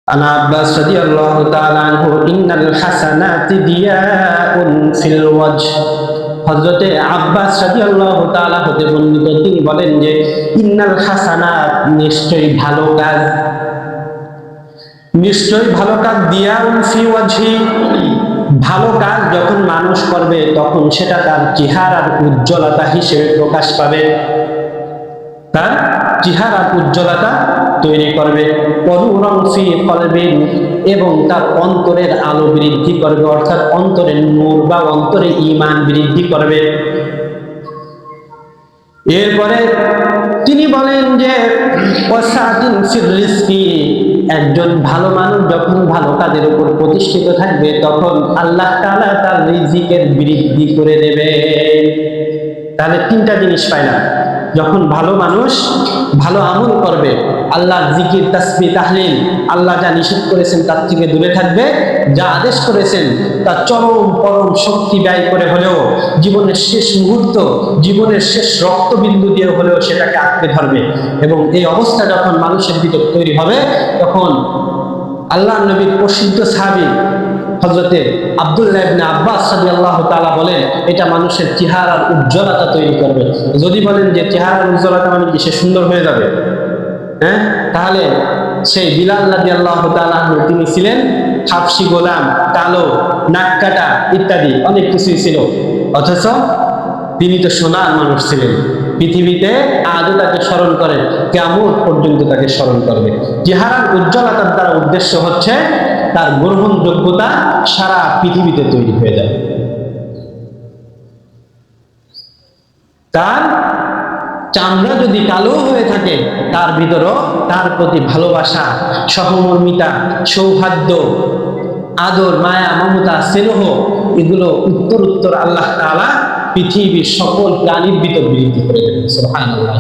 عن عباس رضي الله تعالى عنه إن الحسنات ضياء في الوجه হযরতে আব্বাস রাদিয়াল্লাহু তাআলা হতে বর্ণিত তিনি বলেন যে ইন্নাল হাসানাত নিশ্চয়ই ভালো কাজ দিয়াউন ফি ওয়াজহি ভালো কাজ যখন মানুষ করবে তখন সেটা তার চেহারার উজ্জ্বলতা হিসেবে প্রকাশ পাবে, তার চেহারার উজ্জ্বলতা তৈরি করবে। অনুরং ফি কলবিন এবং তার অন্তরের আলো বৃদ্ধি করবে, অর্থাৎ অন্তরের নূর বা অন্তরে ঈমান বৃদ্ধি করবে। এরপরে তিনি বলেন যে ওয়াসাতিন ফির রিজকি একজন ভালো মানুষ যখন ভালো কাজের উপর প্রতিষ্ঠিত থাকবে তখন আল্লাহ তাআলা তার রিজিকের বৃদ্ধি করে দেবে। তাহলে তিনটা জিনিস পাইলাম, যখন ভালো মানুষ ভালো আমল করবে, আল্লাহ জিকির তাসবিহ তাহলিল, আল্লাহ যা নিষেধ করেছেন তার থেকে দূরে থাকবে, যা আদেশ করেছেন তার পরম শক্তি ব্যয় করে হলেও জীবনের শেষ মুহূর্ত, জীবনের শেষ রক্তবিন্দু দিয়ে হলেও সেটাকে আঁকড়ে ধরবে। এবং এই অবস্থা যখন মানুষের ভিতর তৈরি হবে তখন আল্লাহ নবীর প্রসিদ্ধ সাহাবী হযরতে আব্দুল্লাহ ইবনে আব্বাস রাদিয়াল্লাহু তাআলা বলেন এটা মানুষের চেহারার উজ্জ্বলতা তৈরি করবে। যদি বলেন যে চেহারার উজ্জ্বলতা মানে কি সে সুন্দর হয়ে যাবে, তাহলে সেই বিলাল রাদিয়াল্লাহু তাআলা তিনি ছিলেন হাবশী গোলাম, কালো, নাক কাটা ইত্যাদি অনেক কিছুই ছিল, অথচ তিনি তো সোনার মানুষ ছিলেন। পৃথিবীতে আজও তাকে স্মরণ করেন, কিয়ামত পর্যন্ত তাকে স্মরণ করবে। চেহারার উজ্জ্বলতার দ্বারা উদ্দেশ্য হচ্ছে তার গ্রহণযোগ্যতা সারা পৃথিবীতে তৈরি হয়ে যাবে। তার চামড়া যদি কালো হয়ে থাকে তার ভিতরও তার প্রতি ভালোবাসা, সহমর্মিতা, সৌহার্দ্য, আদর, মায়া, মমতা, স্নেহ এগুলো উত্তর আল্লাহ তাআলা পৃথিবীর সকল প্রাণীর ভিতর বৃদ্ধি করে দেবেন। সুবহানাল্লাহ।